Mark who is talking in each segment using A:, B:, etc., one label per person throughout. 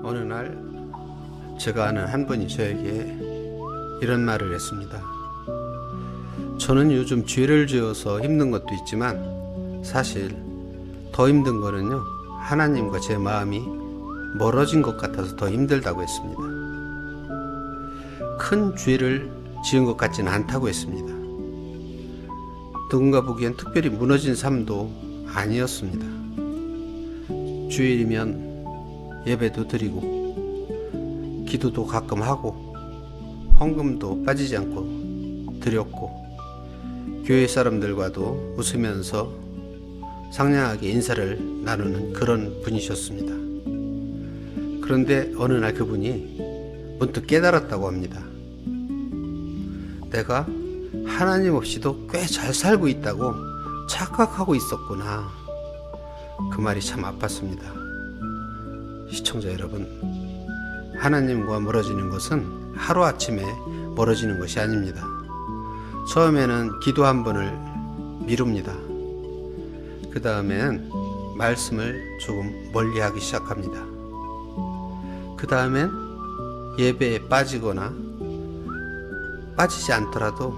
A: 어느 날 제가 아는 한 분이 저에게 이런 말을 했습니다. 저는 요즘 죄를 지어서 힘든 것도 있지만 사실 더 힘든 거는요, 하나님과 제 마음이 멀어진 것 같아서 더 힘들다고 했습니다. 큰 죄를 지은 것 같지는 않다고 했습니다. 누군가 보기엔 특별히 무너진 삶도 아니었습니다. 주일이면 예배도 드리고 기도도 가끔 하고 헌금도 빠지지 않고 드렸고 교회 사람들과도 웃으면서 상냥하게 인사를 나누는 그런 분이셨습니다. 그런데 어느 날 그분이 문득 깨달았다고 합니다. 내가 하나님 없이도 꽤 잘 살고 있다고 착각하고 있었구나. 그 말이 참 아팠습니다. 시청자 여러분, 하나님과 멀어지는 것은 하루아침에 멀어지는 것이 아닙니다. 처음에는 기도 한 번을 미룹니다. 그 다음엔 말씀을 조금 멀리하기 시작합니다. 그 다음엔 예배에 빠지거나 빠지지 않더라도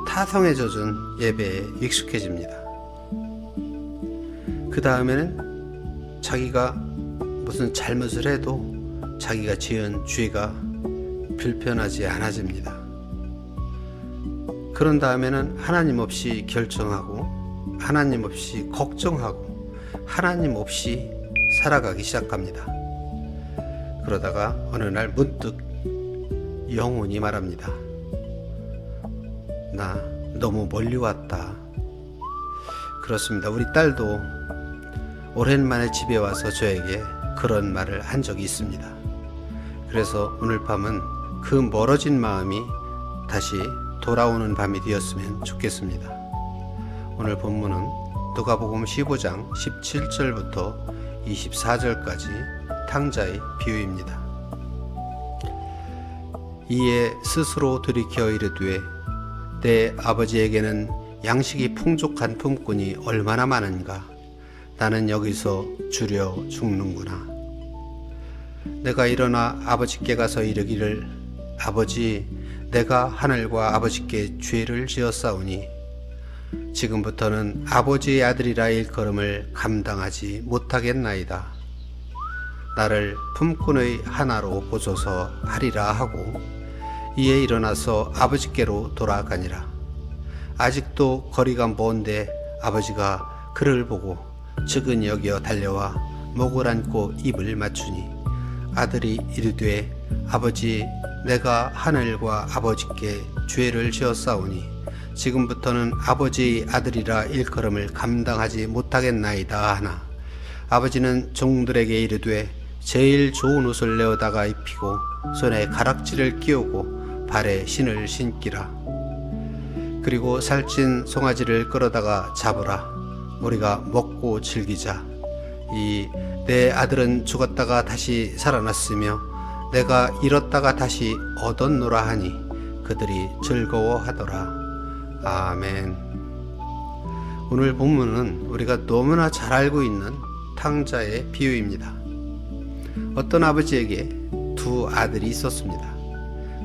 A: 타성에 젖은 예배에 익숙해집니다. 그 다음에는 자기가 무슨 잘못을 해도 자기가 지은 죄가 불편하지 않아집니다. 그런 다음에는 하나님 없이 결정하고 하나님 없이 걱정하고 하나님 없이 살아가기 시작합니다. 그러다가 어느 날 문득 영혼이 말합니다. 나 너무 멀리 왔다. 그렇습니다. 우리 딸도 오랜만에 집에 와서 저에게 그런 말을 한 적이 있습니다. 그래서 오늘 밤은 그 멀어진 마음이 다시 돌아오는 밤이 되었으면 좋겠습니다. 오늘 본문은 누가복음 15장 17절부터 24절까지 탕자의 비유입니다. 이에 스스로 돌이켜 이르되 내 아버지에게는 양식이 풍족한 품꾼이 얼마나 많은가. 나는 여기서 주려 죽는구나. 내가 일어나 아버지께 가서 이르기를 아버지, 내가 하늘과 아버지께 죄를 지었사오니 지금부터는 아버지의 아들이라 일컬음을 감당하지 못하겠나이다. 나를 품꾼의 하나로 보소서 하리라 하고 이에 일어나서 아버지께로 돌아가니라. 아직도 거리가 먼데 아버지가 그를 보고 측은히 여겨 달려와 목을 안고 입을 맞추니 아들이 이르되 아버지, 내가 하늘과 아버지께 죄를 지었사오니 지금부터는 아버지의 아들이라 일컬음을 감당하지 못하겠나이다 하나 아버지는 종들에게 이르되 제일 좋은 옷을 내어다가 입히고 손에 가락지를 끼우고 발에 신을 신기라. 그리고 살찐 송아지를 끌어다가 잡으라. 우리가 먹고 즐기자. 이 내 아들은 죽었다가 다시 살아났으며 내가 잃었다가 다시 얻었노라 하니 그들이 즐거워하더라. 아멘. 오늘 본문은 우리가 너무나 잘 알고 있는 탕자의 비유입니다. 어떤 아버지에게 두 아들이 있었습니다.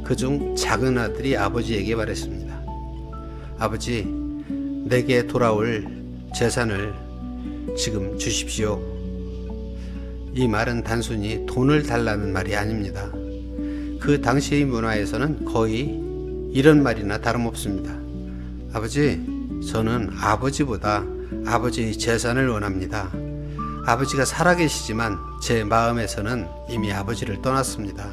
A: 그중 작은 아들이 아버지에게 말했습니다. 아버지, 내게 돌아올 재산을 지금 주십시오. 이 말은 단순히 돈을 달라는 말이 아닙니다. 그 당시의 문화에서는 거의 이런 말이나 다름없습니다. 아버지, 저는 아버지보다 아버지의 재산을 원합니다. 아버지가 살아계시지만 제 마음에서는 이미 아버지를 떠났습니다.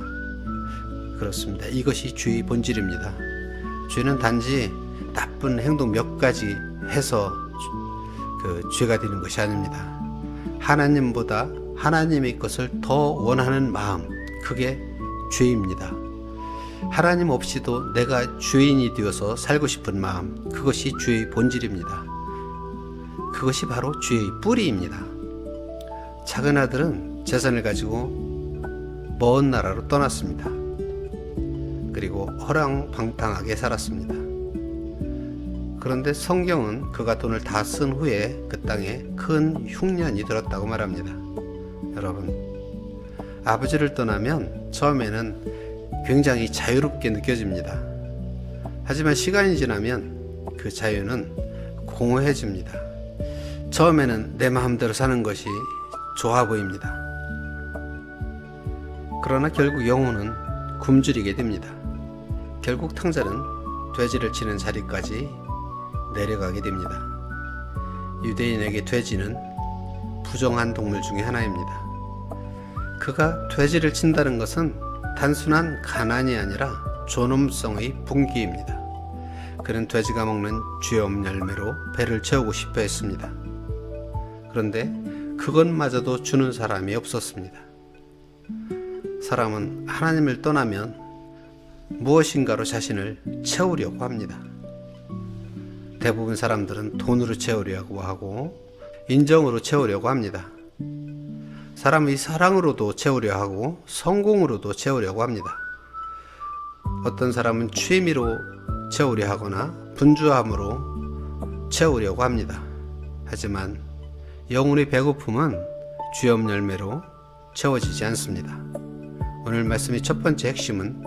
A: 그렇습니다. 이것이 죄의 본질입니다. 죄는 단지 나쁜 행동 몇 가지 해서 죄가 되는 것이 아닙니다. 하나님보다 하나님의 것을 더 원하는 마음, 그게 죄입니다. 하나님 없이도 내가 죄인이 되어서 살고 싶은 마음, 그것이 죄의 본질입니다. 그것이 바로 죄의 뿌리입니다. 작은 아들은 재산을 가지고 먼 나라로 떠났습니다. 그리고 허랑방탕하게 살았습니다. 그런데 성경은 그가 돈을 다 쓴 후에 그 땅에 큰 흉년이 들었다고 말합니다. 여러분, 아버지를 떠나면 처음에는 굉장히 자유롭게 느껴집니다. 하지만 시간이 지나면 그 자유는 공허해집니다. 처음에는 내 마음대로 사는 것이 좋아 보입니다. 그러나 결국 영혼은 굶주리게 됩니다. 결국 탕자는 돼지를 치는 자리까지 내려가게 됩니다. 유대인에게 돼지는 부정한 동물 중에 하나입니다. 그가 돼지를 친다는 것은 단순한 가난이 아니라 존엄성의 붕괴입니다. 그는 돼지가 먹는 죄업 열매로 배를 채우고 싶어 했습니다. 그런데 그것마저도 주는 사람이 없었습니다. 사람은 하나님을 떠나면 무엇인가로 자신을 채우려고 합니다. 대부분 사람들은 돈으로 채우려고 하고 인정으로 채우려고 합니다. 사람의 사랑으로도 채우려 하고 성공으로도 채우려고 합니다. 어떤 사람은 취미로 채우려 하거나 분주함으로 채우려고 합니다. 하지만 영혼의 배고픔은 죄업 열매로 채워지지 않습니다. 오늘 말씀의 첫 번째 핵심은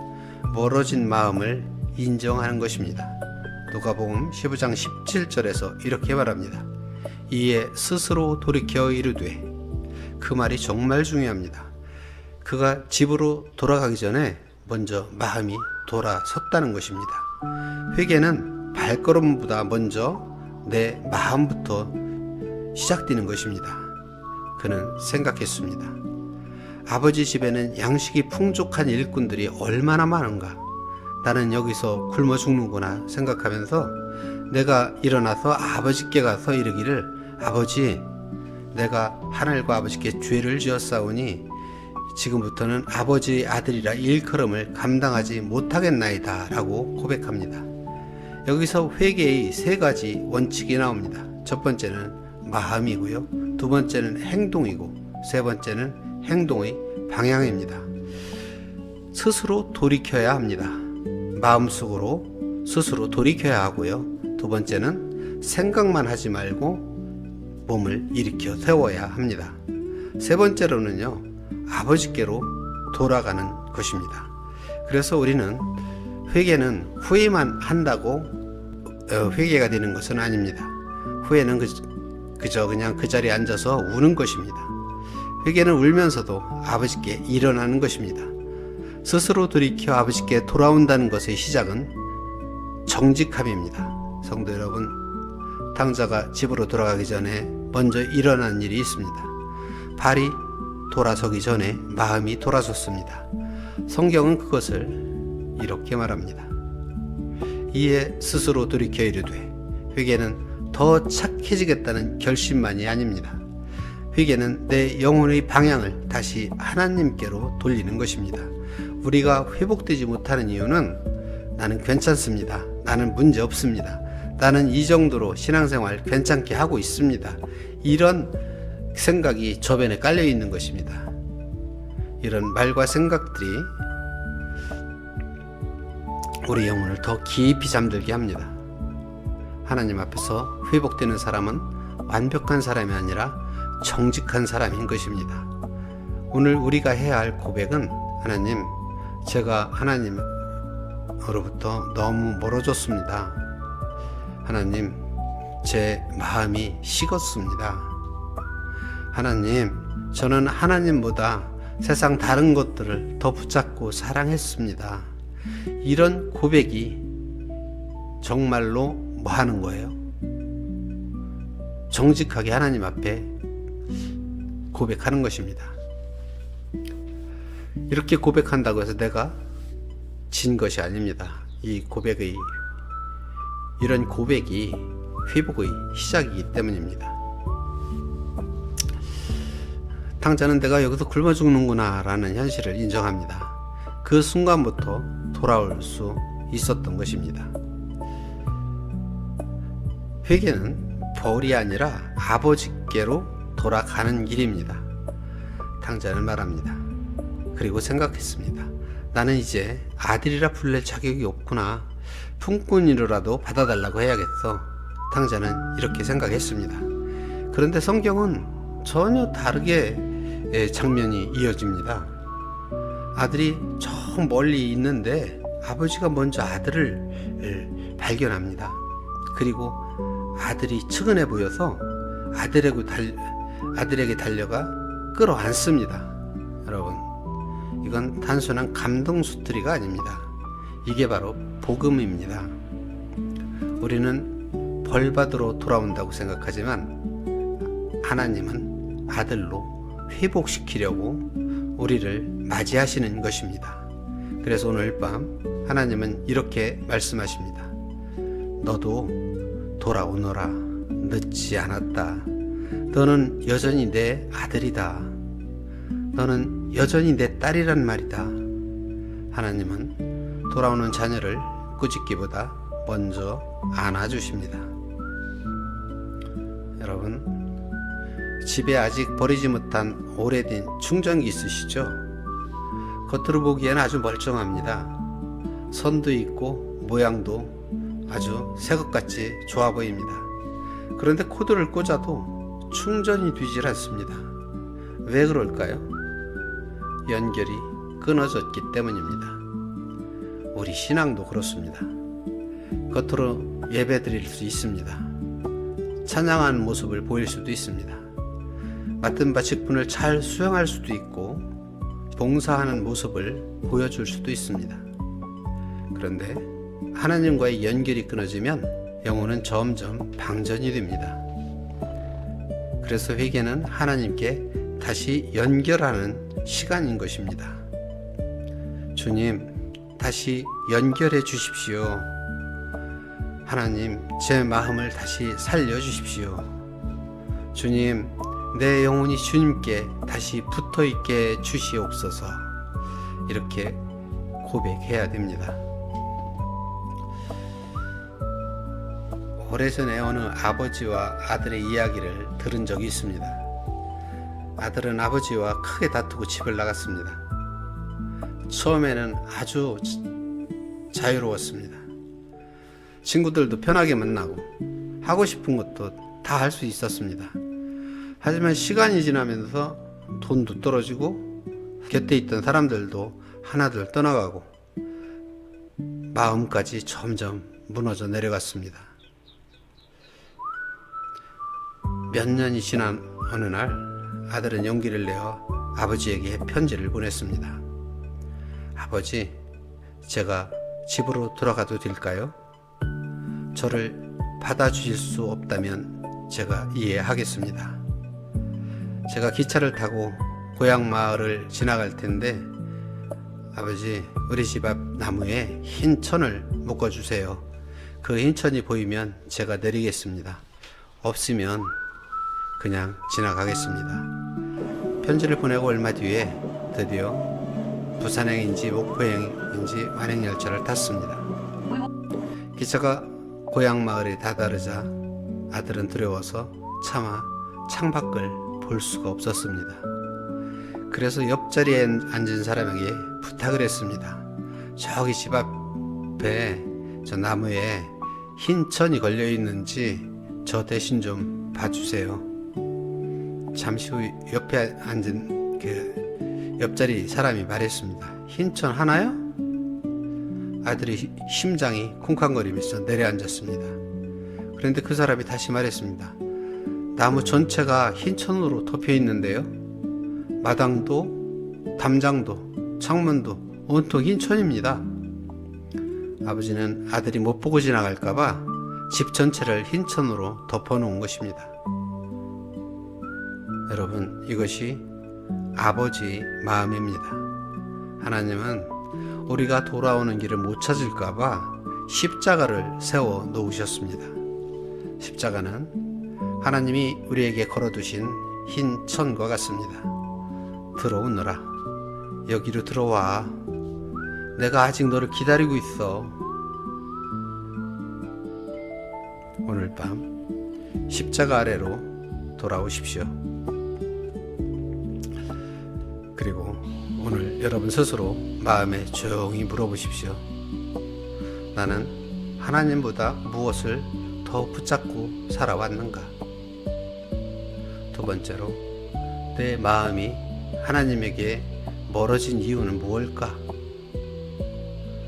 A: 멀어진 마음을 인정하는 것입니다. 누가복음 15장 17절에서 이렇게 말합니다. 이에 스스로 돌이켜 이르되, 그 말이 정말 중요합니다. 그가 집으로 돌아가기 전에 먼저 마음이 돌아섰다는 것입니다. 회개는 발걸음보다 먼저 내 마음부터 시작되는 것입니다. 그는 생각했습니다. 아버지 집에는 양식이 풍족한 일꾼들이 얼마나 많은가. 나는 여기서 굶어 죽는구나 생각하면서 내가 일어나서 아버지께 가서 이르기를, 아버지, 내가 하늘과 아버지께 죄를 지었사오니 지금부터는 아버지의 아들이라 일컬음을 감당하지 못하겠나이다 라고 고백합니다. 여기서 회개의 세 가지 원칙이 나옵니다. 첫 번째는 마음이고요, 두 번째는 행동이고, 세 번째는 행동의 방향입니다. 스스로 돌이켜야 합니다. 마음속으로 스스로 돌이켜야 하고요, 두 번째는 생각만 하지 말고 몸을 일으켜 세워야 합니다. 세 번째로는요, 아버지께로 돌아가는 것입니다. 그래서 우리는 회개는 후회만 한다고 회개가 되는 것은 아닙니다. 후회는 그저 그냥 그 자리에 앉아서 우는 것입니다. 회개는 울면서도 아버지께 일어나는 것입니다. 스스로 돌이켜 아버지께 돌아온다는 것의 시작은 정직함입니다. 성도 여러분, 탕자가 집으로 돌아가기 전에 먼저 일어난 일이 있습니다. 발이 돌아서기 전에 마음이 돌아섰습니다. 성경은 그것을 이렇게 말합니다. 이에 스스로 돌이켜 이르되, 회개는 더 착해지겠다는 결심만이 아닙니다. 회개는 내 영혼의 방향을 다시 하나님께로 돌리는 것입니다. 우리가 회복되지 못하는 이유는 나는 괜찮습니다. 나는 문제 없습니다. 나는 이 정도로 신앙생활 괜찮게 하고 있습니다. 이런 생각이 저변에 깔려 있는 것입니다. 이런 말과 생각들이 우리 영혼을 더 깊이 잠들게 합니다. 하나님 앞에서 회복되는 사람은 완벽한 사람이 아니라 정직한 사람인 것입니다. 오늘 우리가 해야 할 고백은, 하나님, 제가 하나님으로부터 너무 멀어졌습니다. 하나님, 제 마음이 식었습니다. 하나님, 저는 하나님보다 세상 다른 것들을 더 붙잡고 사랑했습니다. 이런 고백이 정말로 뭐 하는 거예요? 정직하게 하나님 앞에 고백하는 것입니다. 이렇게 고백한다고 해서 내가 진 것이 아닙니다. 이런 고백이 회복의 시작이기 때문입니다. 탕자는 내가 여기서 굶어 죽는구나 라는 현실을 인정합니다. 그 순간부터 돌아올 수 있었던 것입니다. 회개는 벌이 아니라 아버지께로 돌아가는 길입니다. 탕자는 말합니다. 그리고 생각했습니다. 나는 이제 아들이라 불릴 자격이 없구나. 품꾼이라도 받아달라고 해야겠어. 탕자는 이렇게 생각했습니다. 그런데 성경은 전혀 다르게 장면이 이어집니다. 아들이 저 멀리 있는데 아버지가 먼저 아들을 발견합니다. 그리고 아들이 측은해 보여서 아들에게 달려가 끌어안습니다. 여러분, 이건 단순한 감동 스토리가 아닙니다. 이게 바로 복음입니다. 우리는 벌받으러 돌아온다고 생각하지만 하나님은 아들로 회복시키려고 우리를 맞이하시는 것입니다. 그래서 오늘 밤 하나님은 이렇게 말씀하십니다. 너도 돌아오너라. 늦지 않았다. 너는 여전히 내 아들이다. 너는 여전히 내 딸이란 말이다. 하나님은 돌아오는 자녀를 꾸짖기보다 먼저 안아주십니다. 여러분, 집에 아직 버리지 못한 오래된 충전기 있으시죠? 겉으로 보기에는 아주 멀쩡합니다. 선도 있고 모양도 아주 새것같이 좋아 보입니다. 그런데 코드를 꽂아도 충전이 되질 않습니다. 왜 그럴까요? 연결이 끊어졌기 때문입니다. 우리 신앙도 그렇습니다. 겉으로 예배 드릴 수 있습니다. 찬양하는 모습을 보일 수도 있습니다. 맡은 바 직분을 잘 수행할 수도 있고 봉사하는 모습을 보여줄 수도 있습니다. 그런데 하나님과의 연결이 끊어지면 영혼은 점점 방전이 됩니다. 그래서 회개는 하나님께 다시 연결하는 시간인 것입니다. 주님, 다시 연결해 주십시오. 하나님, 제 마음을 다시 살려주십시오. 주님, 내 영혼이 주님께 다시 붙어있게 주시옵소서. 이렇게 고백해야 됩니다. 오래전에 어느 아버지와 아들의 이야기를 들은 적이 있습니다. 아들은 아버지와 크게 다투고 집을 나갔습니다. 처음에는 아주 자유로웠습니다. 친구들도 편하게 만나고 하고 싶은 것도 다 할 수 있었습니다. 하지만 시간이 지나면서 돈도 떨어지고 곁에 있던 사람들도 하나둘 떠나가고 마음까지 점점 무너져 내려갔습니다. 몇 년이 지난 어느 날 아들은 용기를 내어 아버지에게 편지를 보냈습니다. 아버지, 제가 집으로 돌아가도 될까요? 저를 받아주실 수 없다면 제가 이해하겠습니다. 제가 기차를 타고 고향 마을을 지나갈 텐데 아버지, 우리 집 앞 나무에 흰 천을 묶어주세요. 그 흰 천이 보이면 제가 내리겠습니다. 없으면 그냥 지나가겠습니다. 편지를 보내고 얼마 뒤에 드디어 부산행인지 목포행인지 완행열차를 탔습니다. 기차가 고향 마을에 다다르자 아들은 두려워서 차마 창밖을 볼 수가 없었습니다. 그래서 옆자리에 앉은 사람에게 부탁을 했습니다. 저기 집 앞에 저 나무에 흰 천이 걸려 있는지 저 대신 좀 봐주세요. 잠시 후 옆에 앉은 그 옆자리 사람이 말했습니다. 흰 천 하나요? 아들이 심장이 쿵쾅거리면서 내려앉았습니다. 그런데 그 사람이 다시 말했습니다. 나무 전체가 흰 천으로 덮여 있는데요. 마당도 담장도 창문도 온통 흰 천입니다. 아버지는 아들이 못 보고 지나갈까봐 집 전체를 흰 천으로 덮어놓은 것입니다. 여러분, 이것이 아버지의 마음입니다. 하나님은 우리가 돌아오는 길을 못 찾을까봐 십자가를 세워 놓으셨습니다. 십자가는 하나님이 우리에게 걸어두신 흰 천과 같습니다. 들어오너라. 여기로 들어와. 내가 아직 너를 기다리고 있어. 오늘 밤 십자가 아래로 돌아오십시오. 그리고 오늘 여러분 스스로 마음에 조용히 물어보십시오. 나는 하나님보다 무엇을 더 붙잡고 살아왔는가? 두 번째로, 내 마음이 하나님에게 멀어진 이유는 무엇일까?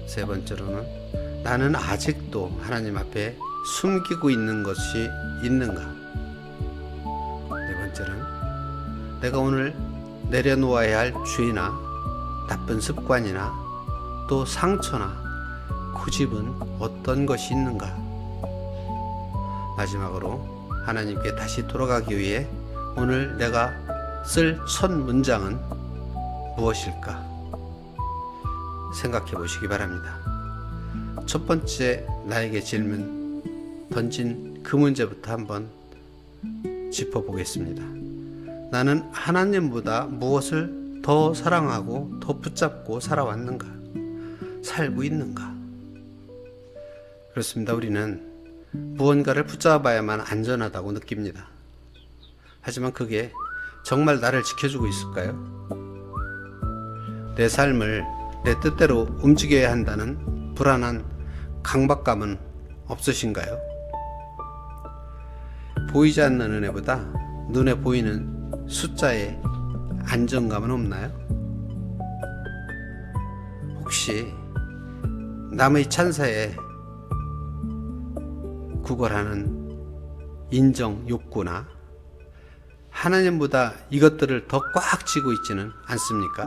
A: 세 번째로는 나는 아직도 하나님 앞에 숨기고 있는 것이 있는가? 네 번째는 내가 오늘 내려놓아야 할 죄나 나쁜 습관이나 또 상처나 고집은 어떤 것이 있는가? 마지막으로 하나님께 다시 돌아가기 위해 오늘 내가 쓸 첫 문장은 무엇일까? 생각해 보시기 바랍니다. 첫 번째 나에게 질문 던진 그 문제부터 한번 짚어보겠습니다. 나는 하나님보다 무엇을 더 사랑하고 더 붙잡고 살아왔는가? 살고 있는가? 그렇습니다. 우리는 무언가를 붙잡아야만 안전하다고 느낍니다. 하지만 그게 정말 나를 지켜주고 있을까요? 내 삶을 내 뜻대로 움직여야 한다는 불안한 강박감은 없으신가요? 보이지 않는 은혜보다 눈에 보이는 숫자에 안정감은 없나요? 혹시 남의 찬사에 구걸하는 인정 욕구나 하나님보다 이것들을 더 꽉 쥐고 있지는 않습니까?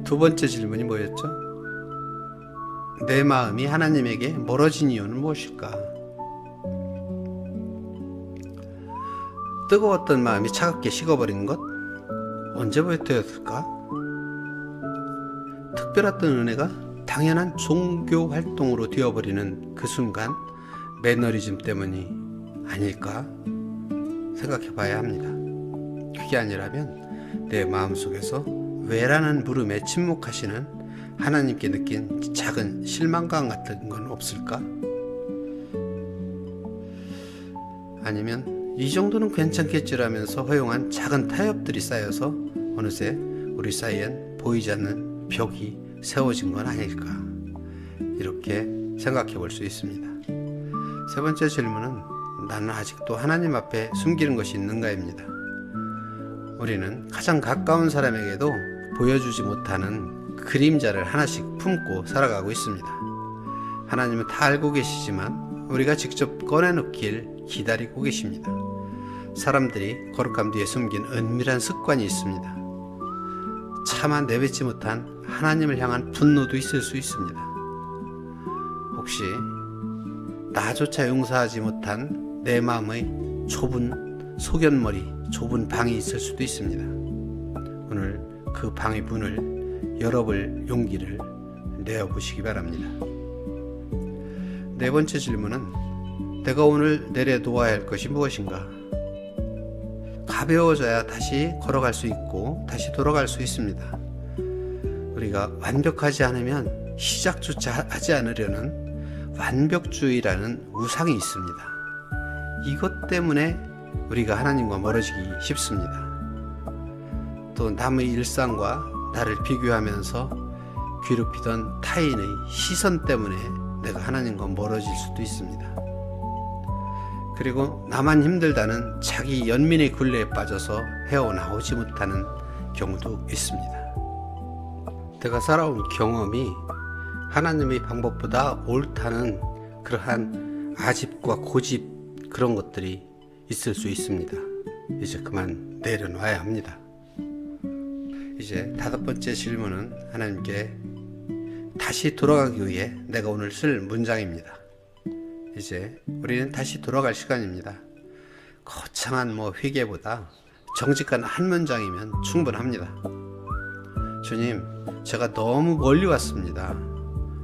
A: 두 번째 질문이 뭐였죠? 내 마음이 하나님에게 멀어진 이유는 무엇일까? 뜨거웠던 마음이 차갑게 식어버린 것? 언제부터였을까? 특별했던 은혜가 당연한 종교 활동으로 되어버리는 그 순간 매너리즘 때문이 아닐까 생각해 봐야 합니다. 그게 아니라면 내 마음속에서 왜라는 물음에 침묵하시는 하나님께 느낀 작은 실망감 같은 건 없을까? 아니면 이 정도는 괜찮겠지라면서 허용한 작은 타협들이 쌓여서 어느새 우리 사이엔 보이지 않는 벽이 세워진 건 아닐까? 이렇게 생각해 볼 수 있습니다. 세 번째 질문은 나는 아직도 하나님 앞에 숨기는 것이 있는가입니다. 우리는 가장 가까운 사람에게도 보여주지 못하는 그림자를 하나씩 품고 살아가고 있습니다. 하나님은 다 알고 계시지만 우리가 직접 꺼내놓길 기다리고 계십니다. 사람들이 거룩함 뒤에 숨긴 은밀한 습관이 있습니다. 차마 내뱉지 못한 하나님을 향한 분노도 있을 수 있습니다. 혹시 나조차 용서하지 못한 내 마음의 좁은 소견머리, 좁은 방이 있을 수도 있습니다. 오늘 그 방의 문을 열어볼 용기를 내어보시기 바랍니다. 네 번째 질문은 내가 오늘 내려놓아야 할 것이 무엇인가? 가벼워져야 다시 걸어갈 수 있고 다시 돌아갈 수 있습니다. 우리가 완벽하지 않으면 시작조차 하지 않으려는 완벽주의라는 우상이 있습니다. 이것 때문에 우리가 하나님과 멀어지기 쉽습니다. 또 남의 일상과 나를 비교하면서 괴롭히던 타인의 시선 때문에 내가 하나님과 멀어질 수도 있습니다. 그리고 나만 힘들다는 자기 연민의 굴레에 빠져서 헤어나오지 못하는 경우도 있습니다. 내가 살아온 경험이 하나님의 방법보다 옳다는 그러한 아집과 고집 그런 것들이 있을 수 있습니다. 이제 그만 내려놔야 합니다. 이제 다섯 번째 질문은 하나님께 다시 돌아가기 위해 내가 오늘 쓸 문장입니다. 이제 우리는 다시 돌아갈 시간입니다. 거창한 회개보다 정직한 한 문장이면 충분합니다. 주님, 제가 너무 멀리 왔습니다.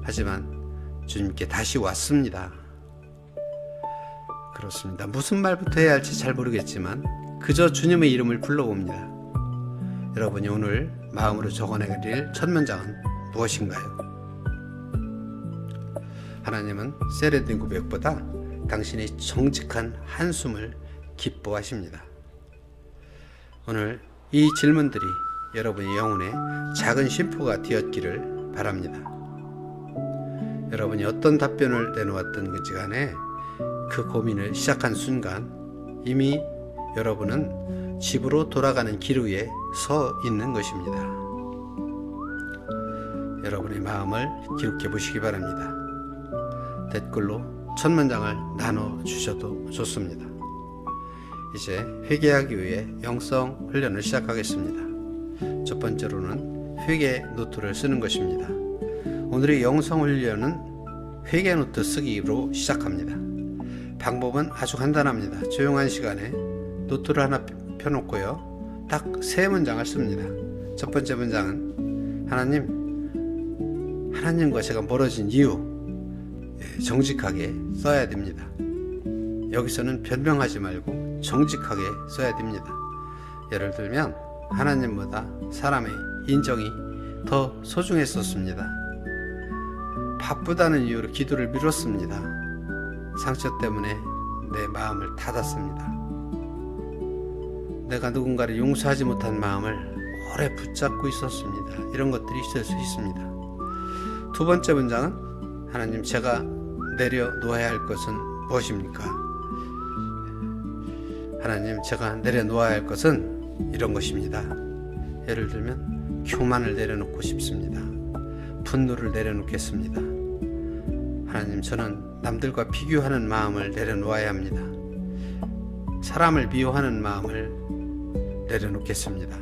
A: 하지만 주님께 다시 왔습니다. 그렇습니다. 무슨 말부터 해야 할지 잘 모르겠지만 그저 주님의 이름을 불러봅니다. 여러분이 오늘 마음으로 적어내릴 첫 문장은 무엇인가요? 하나님은 세련된 고백보다 당신의 정직한 한숨을 기뻐하십니다. 오늘 이 질문들이 여러분의 영혼에 작은 쉼표가 되었기를 바랍니다. 여러분이 어떤 답변을 내놓았던 간에 그 고민을 시작한 순간 이미 여러분은 집으로 돌아가는 길 위에 서 있는 것입니다. 여러분의 마음을 기록해 보시기 바랍니다. 댓글로 첫 문장을 나눠 주셔도 좋습니다. 이제 회개하기 위해 영성 훈련을 시작하겠습니다. 첫 번째로는 회개 노트를 쓰는 것입니다. 오늘의 영성 훈련은 회개 노트 쓰기로 시작합니다. 방법은 아주 간단합니다. 조용한 시간에 노트를 하나 펴놓고요. 딱 3문장을 씁니다. 첫 번째 문장은 하나님과 제가 멀어진 이유, 정직하게 써야 됩니다. 여기서는 변명하지 말고 정직하게 써야 됩니다. 예를 들면 하나님보다 사람의 인정이 더 소중했었습니다. 바쁘다는 이유로 기도를 미뤘습니다. 상처 때문에 내 마음을 닫았습니다. 내가 누군가를 용서하지 못한 마음을 오래 붙잡고 있었습니다. 이런 것들이 있을 수 있습니다. 두 번째 문장은 하나님, 제가 내려놓아야 할 것은 무엇입니까? 하나님, 제가 내려놓아야 할 것은 이런 것입니다. 예를 들면 교만을 내려놓고 싶습니다. 분노를 내려놓겠습니다. 하나님, 저는 남들과 비교하는 마음을 내려놓아야 합니다. 사람을 미워하는 마음을 내려놓겠습니다.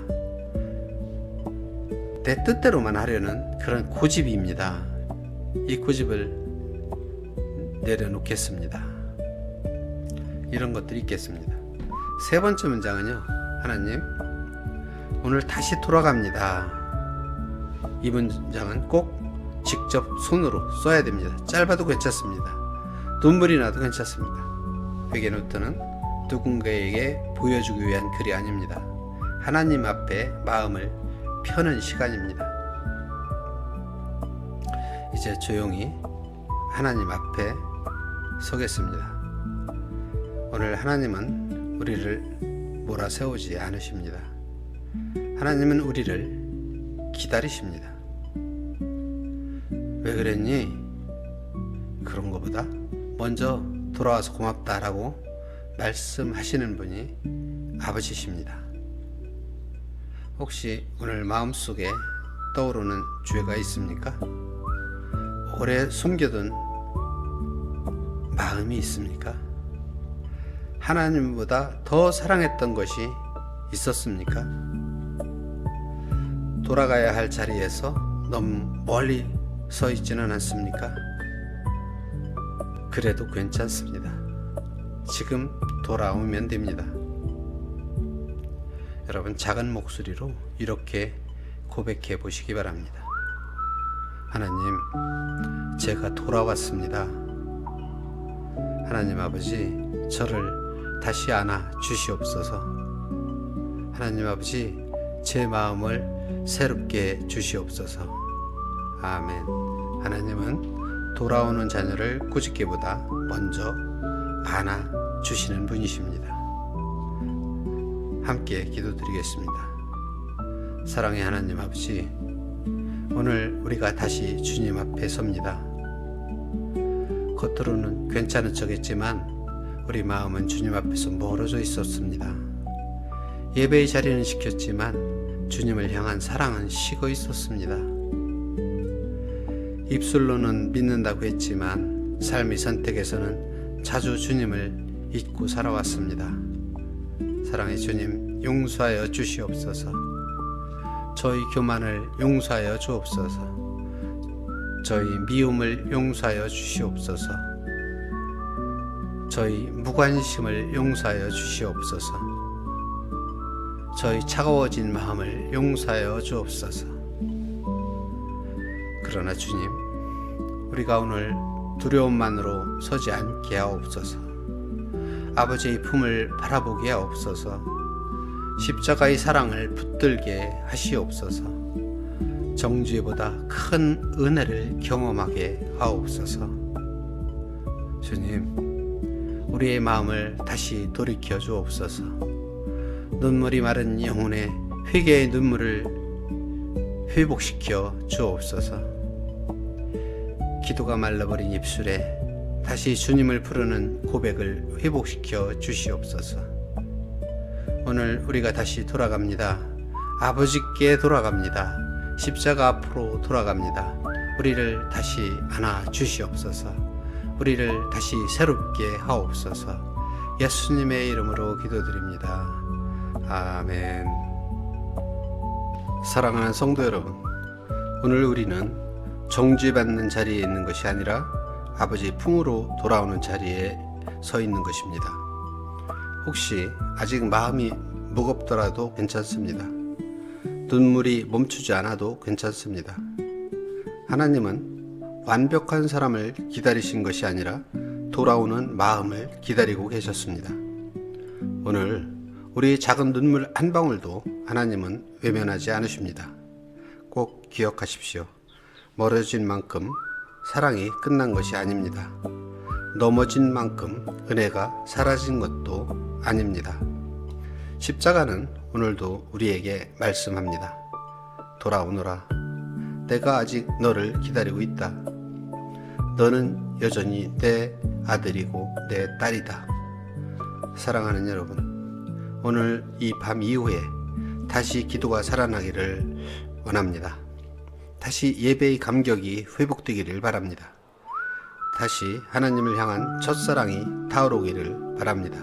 A: 내 뜻대로만 하려는 그런 고집입니다. 이 고집을 내려놓겠습니다. 이런 것들이 있겠습니다. 세 번째 문장은요, 하나님, 오늘 다시 돌아갑니다. 이 문장은 꼭 직접 손으로 써야 됩니다. 짧아도 괜찮습니다. 눈물이 나도 괜찮습니다. 회개 노트는 누군가에게 보여주기 위한 글이 아닙니다. 하나님 앞에 마음을 펴는 시간입니다. 이제 조용히 하나님 앞에 서겠습니다. 오늘 하나님은 우리를 몰아세우지 않으십니다. 하나님은 우리를 기다리십니다. 왜 그랬니? 그런 것보다 먼저 돌아와서 고맙다라고 말씀하시는 분이 아버지십니다. 혹시 오늘 마음속에 떠오르는 죄가 있습니까? 오래 숨겨둔 마음이 있습니까? 하나님보다 더 사랑했던 것이 있었습니까? 돌아가야 할 자리에서 너무 멀리 서 있지는 않습니까? 그래도 괜찮습니다. 지금 돌아오면 됩니다. 여러분, 작은 목소리로 이렇게 고백해 보시기 바랍니다. 하나님, 제가 돌아왔습니다. 하나님 아버지, 저를 다시 안아 주시옵소서. 하나님 아버지, 제 마음을 새롭게 주시옵소서. 아멘. 하나님은 돌아오는 자녀를 꾸짖기보다 먼저 안아 주시는 분이십니다. 함께 기도드리겠습니다. 사랑의 하나님 아버지, 오늘 우리가 다시 주님 앞에 섭니다. 겉으로는 괜찮은 척했지만 우리 마음은 주님 앞에서 멀어져 있었습니다. 예배의 자리는 지켰지만 주님을 향한 사랑은 식어 있었습니다. 입술로는 믿는다고 했지만 삶의 선택에서는 자주 주님을 잊고 살아왔습니다. 사랑의 주님, 용서하여 주시옵소서. 저희 교만을 용서하여 주옵소서. 저희 미움을 용서하여 주시옵소서. 저희 무관심을 용서하여 주시옵소서. 저희 차가워진 마음을 용서하여 주옵소서. 그러나 주님, 우리가 오늘 두려움만으로 서지 않게 하옵소서. 아버지의 품을 바라보게 하옵소서. 십자가의 사랑을 붙들게 하시옵소서. 정죄보다 큰 은혜를 경험하게 하옵소서. 주님, 우리의 마음을 다시 돌이켜 주옵소서. 눈물이 마른 영혼의 회개의 눈물을 회복시켜 주옵소서. 기도가 말라버린 입술에 다시 주님을 부르는 고백을 회복시켜 주시옵소서. 오늘 우리가 다시 돌아갑니다. 아버지께 돌아갑니다. 십자가 앞으로 돌아갑니다. 우리를 다시 안아 주시옵소서. 우리를 다시 새롭게 하옵소서. 예수님의 이름으로 기도드립니다. 아멘. 사랑하는 성도 여러분, 오늘 우리는 정죄받는 자리에 있는 것이 아니라 아버지 품으로 돌아오는 자리에 서 있는 것입니다. 혹시 아직 마음이 무겁더라도 괜찮습니다. 눈물이 멈추지 않아도 괜찮습니다. 하나님은 완벽한 사람을 기다리신 것이 아니라 돌아오는 마음을 기다리고 계셨습니다. 오늘 우리 작은 눈물 한 방울도 하나님은 외면하지 않으십니다. 꼭 기억하십시오. 멀어진 만큼 사랑이 끝난 것이 아닙니다. 넘어진 만큼 은혜가 사라진 것도 아닙니다. 십자가는 오늘도 우리에게 말씀합니다. 돌아오너라. 내가 아직 너를 기다리고 있다. 너는 여전히 내 아들이고 내 딸이다. 사랑하는 여러분, 오늘 이 밤 이후에 다시 기도가 살아나기를 원합니다. 다시 예배의 감격이 회복되기를 바랍니다. 다시 하나님을 향한 첫사랑이 타오르기를 바랍니다.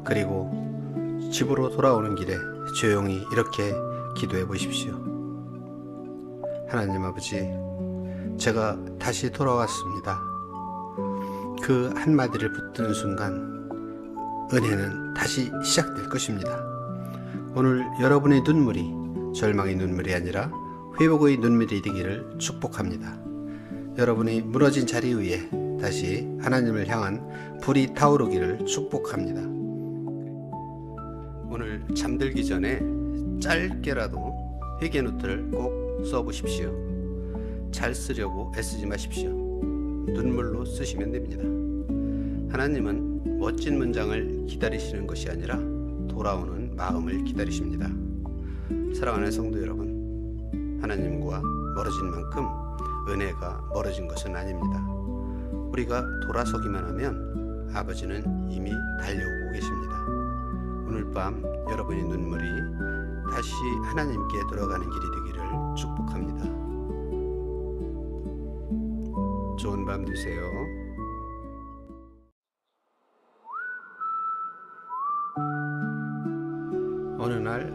A: 그리고 집으로 돌아오는 길에 조용히 이렇게 기도해 보십시오. 하나님 아버지, 제가 다시 돌아왔습니다. 그 한마디를 붙드는 순간 은혜는 다시 시작될 것입니다. 오늘 여러분의 눈물이 절망의 눈물이 아니라 회복의 눈물이 되기를 축복합니다. 여러분이 무너진 자리 위에 다시 하나님을 향한 불이 타오르기를 축복합니다. 오늘 잠들기 전에 짧게라도 회개 노트를 꼭 써보십시오. 잘 쓰려고 애쓰지 마십시오. 눈물로 쓰시면 됩니다. 하나님은 멋진 문장을 기다리시는 것이 아니라 돌아오는 마음을 기다리십니다. 사랑하는 성도 여러분, 하나님과 멀어진 만큼 은혜가 멀어진 것은 아닙니다. 우리가 돌아서기만 하면 아버지는 이미 달려오고 계십니다. 오늘 밤 여러분의 눈물이 다시 하나님께 돌아가는 길이 되기를 축복합니다. 좋은 밤 되세요. 어느 날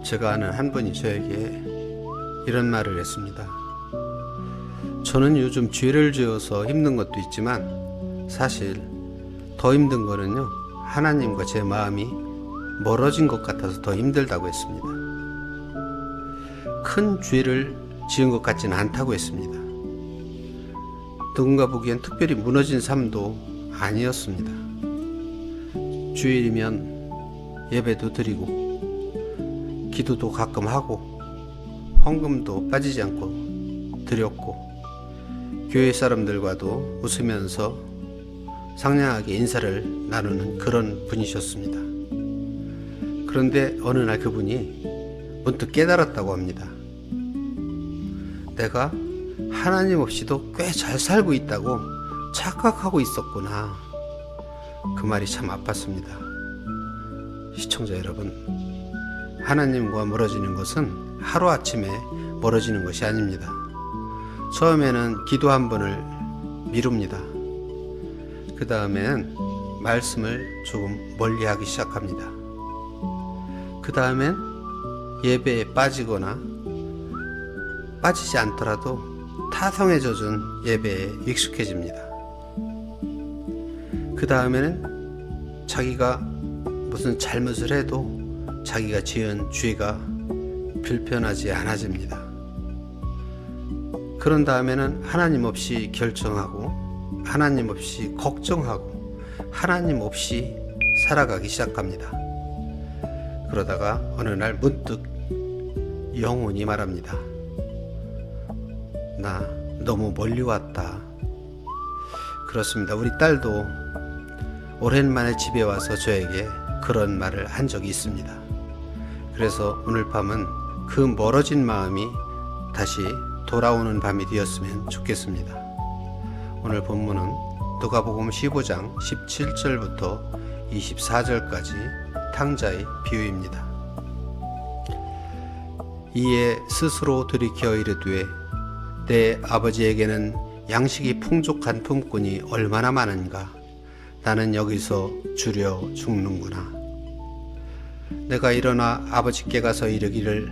A: 제가 아는 한 분이 저에게 이런 말을 했습니다. 저는 요즘 죄를 지어서 힘든 것도 있지만 사실 더 힘든 거는요, 하나님과 제 마음이 멀어진 것 같아서 더 힘들다고 했습니다. 큰 죄를 지은 것 같지는 않다고 했습니다. 누군가 보기엔 특별히 무너진 삶도 아니었습니다. 주일이면 예배도 드리고 기도도 가끔 하고 헌금도 빠지지 않고 드렸고 교회 사람들과도 웃으면서 상냥하게 인사를 나누는 그런 분이셨습니다. 그런데 어느 날 그분이 문득 깨달았다고 합니다. 내가 하나님 없이도 꽤 잘 살고 있다고 착각하고 있었구나. 그 말이 참 아팠습니다. 시청자 여러분, 하나님과 멀어지는 것은 하루아침에 멀어지는 것이 아닙니다. 처음에는 기도 한 번을 미룹니다. 그 다음엔 말씀을 조금 멀리하기 시작합니다. 그 다음엔 예배에 빠지거나 빠지지 않더라도 타성에 젖은 예배에 익숙해집니다. 그 다음에는 자기가 무슨 잘못을 해도 자기가 지은 죄가 불편하지 않아집니다. 그런 다음에는 하나님 없이 결정하고 하나님 없이 걱정하고 하나님 없이 살아가기 시작합니다. 그러다가 어느 날 문득 영혼이 말합니다. 나 너무 멀리 왔다. 그렇습니다. 우리 딸도 오랜만에 집에 와서 저에게 그런 말을 한 적이 있습니다. 그래서 오늘 밤은 그 멀어진 마음이 다시 돌아오는 밤이 되었으면 좋겠습니다. 오늘 본문은 누가복음 15장 17절부터 24절까지 탕자의 비유입니다. 이에 스스로 돌이켜 이르되 내 아버지에게는 양식이 풍족한 품꾼이 얼마나 많은가. 나는 여기서 주려 죽는구나. 내가 일어나 아버지께 가서 이르기를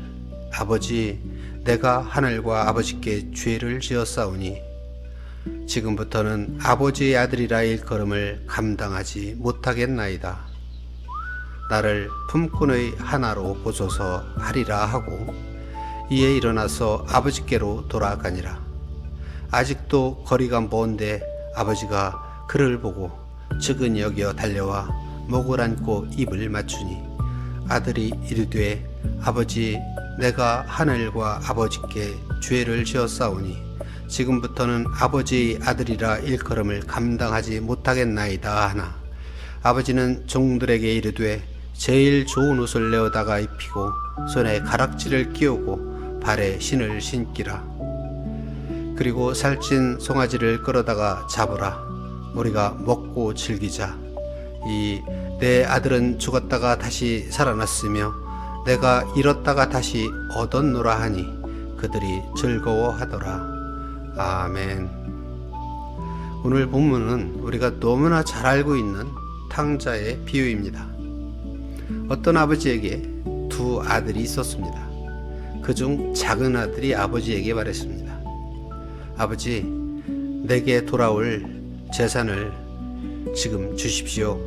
A: 아버지, 내가 하늘과 아버지께 죄를 지었사오니 지금부터는 아버지의 아들이라 일컬음을 감당하지 못하겠나이다. 나를 품꾼의 하나로 보소서 하리라 하고 이에 일어나서 아버지께로 돌아가니라. 아직도 거리가 먼데 아버지가 그를 보고 측은히 여겨 달려와 목을 안고 입을 맞추니 아들이 이르되 아버지, 내가 하늘과 아버지께 죄를 지었사오니 지금부터는 아버지의 아들이라 일컬음을 감당하지 못하겠나이다 하나 아버지는 종들에게 이르되 제일 좋은 옷을 내어다가 입히고 손에 가락지를 끼우고 발에 신을 신기라. 그리고 살찐 송아지를 끌어다가 잡으라. 우리가 먹고 즐기자. 이 내 아들은 죽었다가 다시 살아났으며 내가 잃었다가 다시 얻었노라 하니 그들이 즐거워하더라. 아멘. 오늘 본문은 우리가 너무나 잘 알고 있는 탕자의 비유입니다. 어떤 아버지에게 두 아들이 있었습니다. 그중 작은 아들이 아버지에게 말했습니다. 아버지, 내게 돌아올 재산을 지금 주십시오.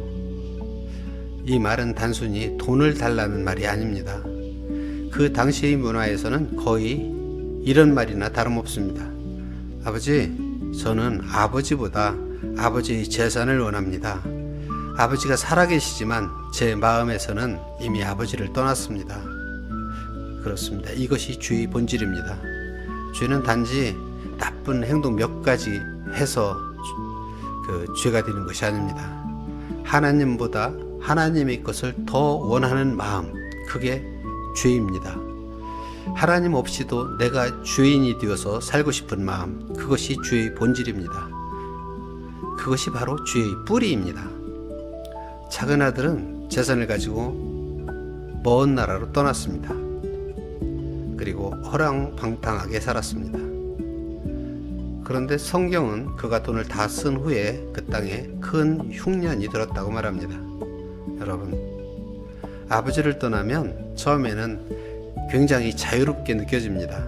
A: 이 말은 단순히 돈을 달라는 말이 아닙니다. 그 당시의 문화에서는 거의 이런 말이나 다름없습니다. 아버지, 저는 아버지보다 아버지의 재산을 원합니다. 아버지가 살아계시지만 제 마음에서는 이미 아버지를 떠났습니다. 그렇습니다. 이것이 죄의 본질입니다. 죄는 단지 나쁜 행동 몇 가지 해서 죄가 되는 것이 아닙니다. 하나님보다 하나님의 것을 더 원하는 마음, 그게 죄입니다. 하나님 없이도 내가 죄인이 되어서 살고 싶은 마음, 그것이 죄의 본질입니다. 그것이 바로 죄의 뿌리입니다. 작은 아들은 재산을 가지고 먼 나라로 떠났습니다. 그리고 허랑방탕하게 살았습니다. 그런데 성경은 그가 돈을 다 쓴 후에 그 땅에 큰 흉년이 들었다고 말합니다. 여러분, 아버지를 떠나면 처음에는 굉장히 자유롭게 느껴집니다.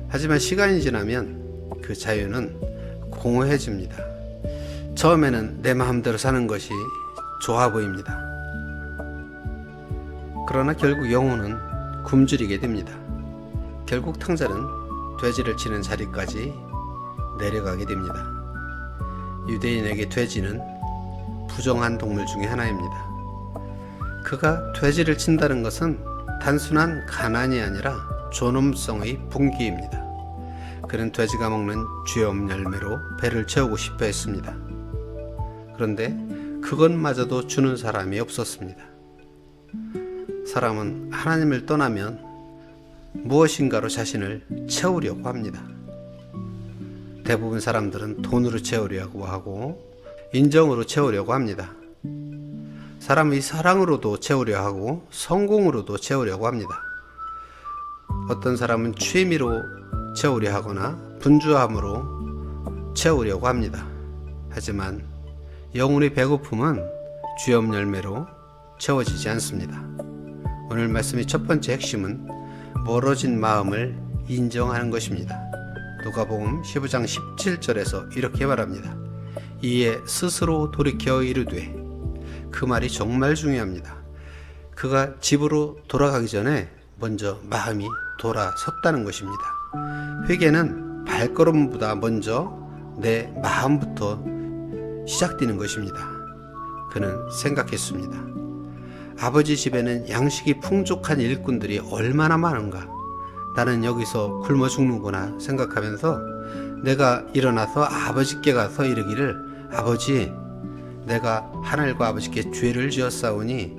A: 하지만 시간이 지나면 그 자유는 공허해집니다. 처음에는 내 마음대로 사는 것이 좋아 보입니다. 그러나 결국 영혼은 굶주리게 됩니다. 결국 탕자는 돼지를 치는 자리까지 내려가게 됩니다. 유대인에게 돼지는 부정한 동물 중에 하나입니다. 그가 돼지를 친다는 것은 단순한 가난이 아니라 존엄성의 붕괴입니다. 그는 돼지가 먹는 죄업 열매로 배를 채우고 싶어 했습니다. 그런데 그것마저도 주는 사람이 없었습니다. 사람은 하나님을 떠나면 무엇인가로 자신을 채우려고 합니다. 대부분 사람들은 돈으로 채우려고 하고 인정으로 채우려고 합니다. 사람의 사랑으로도 채우려 하고 성공으로도 채우려고 합니다. 어떤 사람은 취미로 채우려 하거나 분주함으로 채우려고 합니다. 하지만 영혼의 배고픔은 죄업 열매로 채워지지 않습니다. 오늘 말씀의 첫 번째 핵심은 멀어진 마음을 인정하는 것입니다. 누가복음 15장 17절에서 이렇게 말합니다. 이에 스스로 돌이켜 이르되, 그 말이 정말 중요합니다. 그가 집으로 돌아가기 전에 먼저 마음이 돌아섰다는 것입니다. 회개는 발걸음보다 먼저 내 마음부터 시작되는 것입니다. 그는 생각했습니다. 아버지 집에는 양식이 풍족한 일꾼들이 얼마나 많은가. 나는 여기서 굶어 죽는구나 생각하면서 내가 일어나서 아버지께 가서 이르기를, 아버지, 내가 하늘과 아버지께 죄를 지었사오니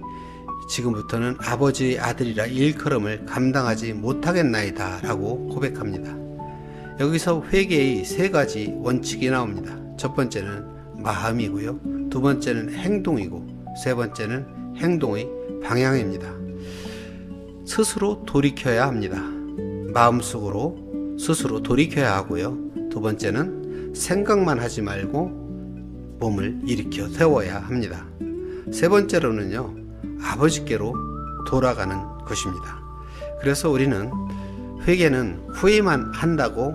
A: 지금부터는 아버지의 아들이라 일컬음을 감당하지 못하겠나이다 라고 고백합니다. 여기서 회개의 세 가지 원칙이 나옵니다. 첫 번째는 마음이고요, 두 번째는 행동이고, 세 번째는 행동의 방향입니다. 스스로 돌이켜야 합니다. 마음속으로 스스로 돌이켜야 하고요. 두 번째는 생각만 하지 말고 몸을 일으켜 세워야 합니다. 세 번째로는요, 아버지께로 돌아가는 것입니다. 그래서 우리는 회개는 후회만 한다고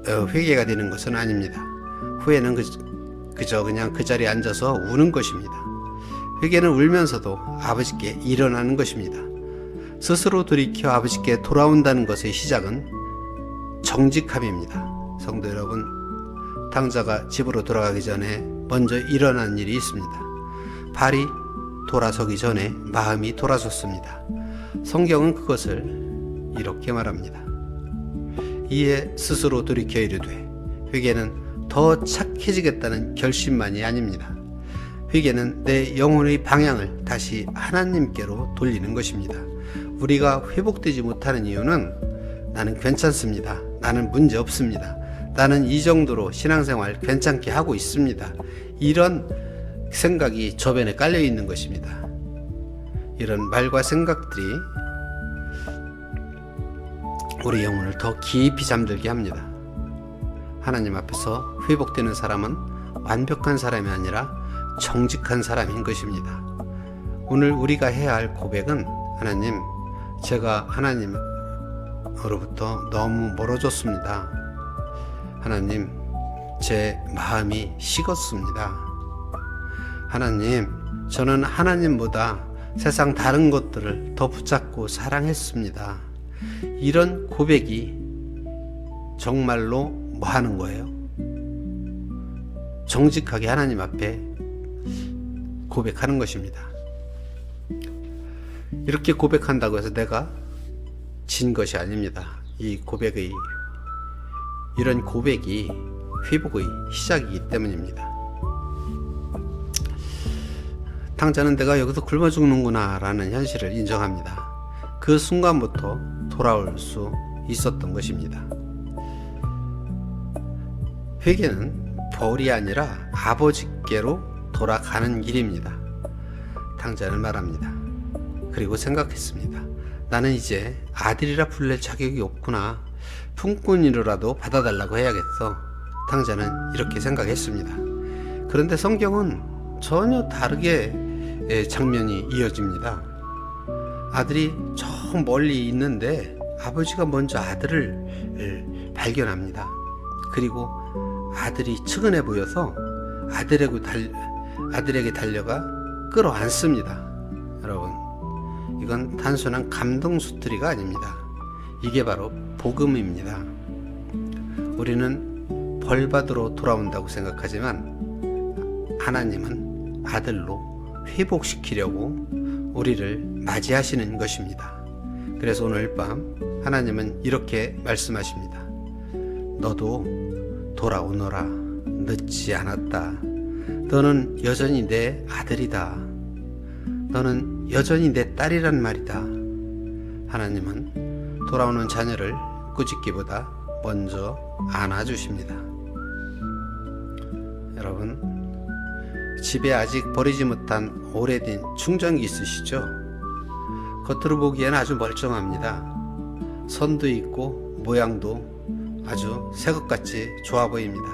A: 회개가 되는 것은 아닙니다. 후회는 그저 그냥 그 자리에 앉아서 우는 것입니다. 회개는 울면서도 아버지께 일어나는 것입니다. 스스로 돌이켜 아버지께 돌아온다는 것의 시작은 정직함입니다. 성도 여러분, 탕자가 집으로 돌아가기 전에 먼저 일어난 일이 있습니다. 발이 돌아서기 전에 마음이 돌아섰습니다. 성경은 그것을 이렇게 말합니다. 이에 스스로 돌이켜 이르되 회개는 더 착해지겠다는 결심만이 아닙니다. 회개는 내 영혼의 방향을 다시 하나님께로 돌리는 것입니다. 우리가 회복되지 못하는 이유는 나는 괜찮습니다. 나는 문제 없습니다. 나는 이 정도로 신앙생활 괜찮게 하고 있습니다. 이런 생각이 저변에 깔려 있는 것입니다. 이런 말과 생각들이 우리 영혼을 더 깊이 잠들게 합니다. 하나님 앞에서 회복되는 사람은 완벽한 사람이 아니라 정직한 사람인 것입니다. 오늘 우리가 해야 할 고백은, 하나님, 제가 하나님으로부터 너무 멀어졌습니다. 하나님, 제 마음이 식었습니다. 하나님, 저는 하나님보다 세상 다른 것들을 더 붙잡고 사랑했습니다. 이런 고백이 정말로 뭐 하는 거예요? 정직하게 하나님 앞에 고백하는 것입니다. 이렇게 고백한다고 해서 내가 진 것이 아닙니다. 이런 고백이 회복의 시작이기 때문입니다. 탕자는 내가 여기서 굶어 죽는구나 라는 현실을 인정합니다. 그 순간부터 돌아올 수 있었던 것입니다. 회개는 벌이 아니라 아버지께로 돌아가는 길입니다. 탕자는 말합니다. 그리고 생각했습니다. 나는 이제 아들이라 불릴 자격이 없구나. 품꾼이라도 받아달라고 해야겠어. 탕자는 이렇게 생각했습니다. 그런데 성경은 전혀 다르게 장면이 이어집니다. 아들이 저 멀리 있는데 아버지가 먼저 아들을 발견합니다. 그리고 아들이 측은해 보여서 아들에게 달려가 끌어안습니다. 여러분, 이건 단순한 감동 스토리가 아닙니다. 이게 바로 복음입니다. 우리는 벌받으러 돌아온다고 생각하지만 하나님은 아들로 회복시키려고 우리를 맞이하시는 것입니다. 그래서 오늘 밤 하나님은 이렇게 말씀하십니다. 너도 돌아오너라. 늦지 않았다. 너는 여전히 내 아들이다. 너는 여전히 내 딸이란 말이다. 하나님은 돌아오는 자녀를 꾸짖기보다 먼저 안아주십니다. 여러분, 집에 아직 버리지 못한 오래된 충전기 있으시죠? 겉으로 보기에는 아주 멀쩡합니다. 선도 있고 모양도 아주 새것같이 좋아 보입니다.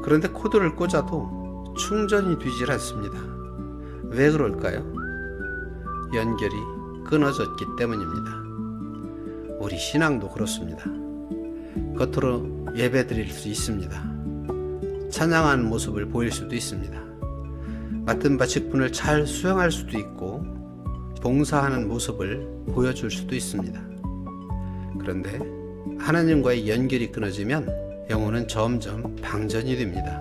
A: 그런데 코드를 꽂아도 충전이 되질 않습니다. 왜 그럴까요? 연결이 끊어졌기 때문입니다. 우리 신앙도 그렇습니다. 겉으로 예배드릴 수 있습니다. 찬양하는 모습을 보일 수도 있습니다. 맡은 바 직분을 잘 수행할 수도 있고 봉사하는 모습을 보여줄 수도 있습니다. 그런데 하나님과의 연결이 끊어지면 영혼은 점점 방전이 됩니다.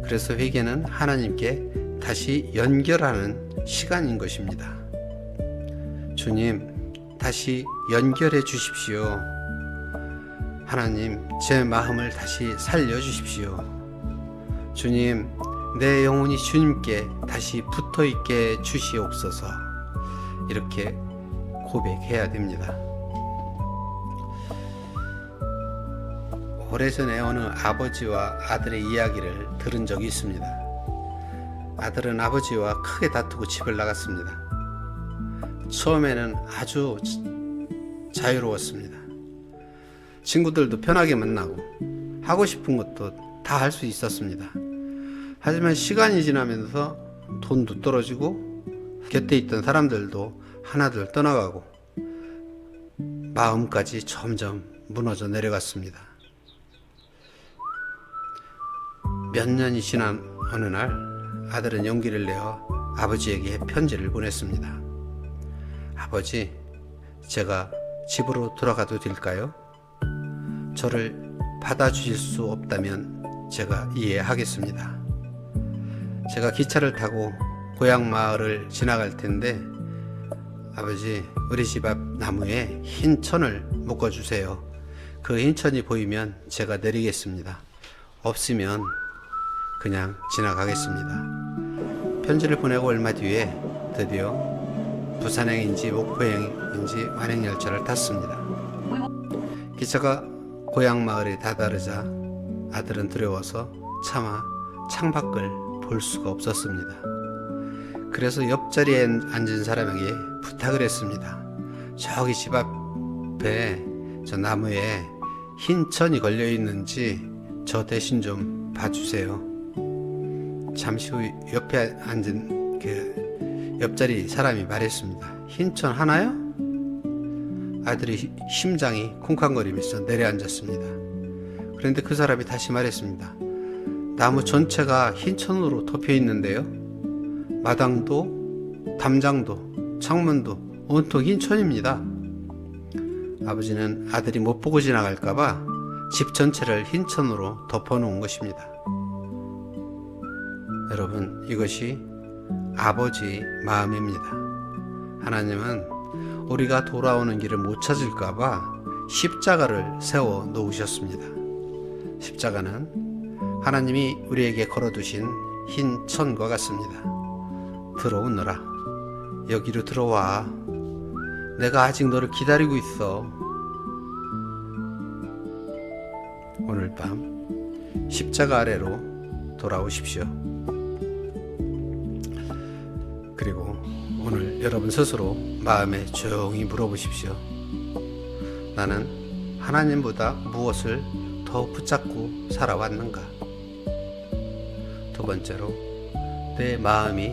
A: 그래서 회개는 하나님께 다시 연결하는 시간인 것입니다. 주님, 다시 연결해 주십시오. 하나님, 제 마음을 다시 살려주십시오. 주님, 내 영혼이 주님께 다시 붙어있게 주시옵소서. 이렇게 고백해야 됩니다. 오래전에 어느 아버지와 아들의 이야기를 들은 적이 있습니다. 아들은 아버지와 크게 다투고 집을 나갔습니다. 처음에는 아주 자유로웠습니다. 친구들도 편하게 만나고 하고 싶은 것도 다 할 수 있었습니다. 하지만 시간이 지나면서 돈도 떨어지고 곁에 있던 사람들도 하나둘 떠나가고 마음까지 점점 무너져 내려갔습니다. 몇 년이 지난 어느 날 아들은 용기를 내어 아버지에게 편지를 보냈습니다. 아버지, 제가 집으로 돌아가도 될까요? 저를 받아주실 수 없다면 제가 이해하겠습니다. 제가 기차를 타고 고향 마을을 지나갈 텐데 아버지, 우리 집 앞 나무에 흰 천을 묶어주세요. 그 흰 천이 보이면 제가 내리겠습니다. 없으면 그냥 지나가겠습니다. 편지를 보내고 얼마 뒤에 드디어 부산행인지 목포행인지 완행열차를 탔습니다. 기차가 고향 마을에 다다르자 아들은 두려워서 차마 창밖을 볼 수가 없었습니다. 그래서 옆자리에 앉은 사람에게 부탁을 했습니다. 저기 집 앞에 저 나무에 흰 천이 걸려 있는지 저 대신 좀 봐주세요. 잠시 후 옆에 앉은 그 옆자리 사람이 말했습니다. 흰 천 하나요? 아들이 심장이 쿵쾅거리면서 내려앉았습니다. 그런데 그 사람이 다시 말했습니다. 나무 전체가 흰 천으로 덮여 있는데요. 마당도 담장도 창문도 온통 흰 천입니다. 아버지는 아들이 못 보고 지나갈까봐 집 전체를 흰 천으로 덮어놓은 것입니다. 여러분, 이것이 아버지의 마음입니다. 하나님은 우리가 돌아오는 길을 못 찾을까봐 십자가를 세워 놓으셨습니다. 십자가는 하나님이 우리에게 걸어두신 흰 천과 같습니다. 들어오너라. 여기로 들어와. 내가 아직 너를 기다리고 있어. 오늘 밤 십자가 아래로 돌아오십시오. 그리고 오늘 여러분 스스로 마음에 조용히 물어보십시오. 나는 하나님보다 무엇을 더 붙잡고 살아왔는가? 두 번째로, 내 마음이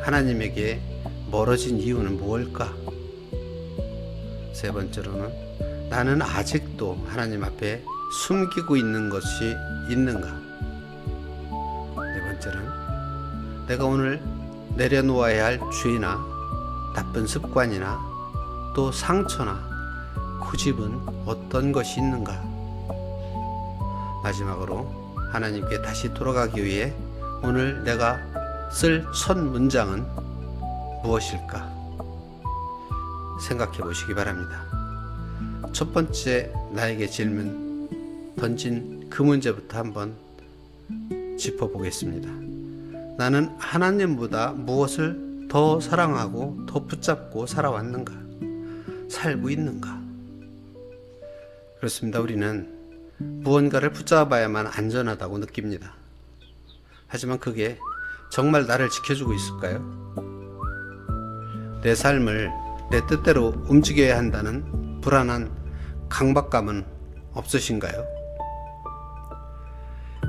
A: 하나님에게 멀어진 이유는 무엇일까? 세 번째로는, 나는 아직도 하나님 앞에 숨기고 있는 것이 있는가? 네 번째는, 내가 오늘 내려놓아야 할 죄나 나쁜 습관이나 또 상처나 고집은 어떤 것이 있는가? 마지막으로 하나님께 다시 돌아가기 위해 오늘 내가 쓸 첫 문장은 무엇일까? 생각해 보시기 바랍니다. 첫 번째 나에게 질문 던진 그 문제부터 한번 짚어보겠습니다. 나는 하나님보다 무엇을 더 사랑하고 더 붙잡고 살아왔는가? 살고 있는가? 그렇습니다. 우리는 무언가를 붙잡아야만 안전하다고 느낍니다. 하지만 그게 정말 나를 지켜주고 있을까요? 내 삶을 내 뜻대로 움직여야 한다는 불안한 강박감은 없으신가요?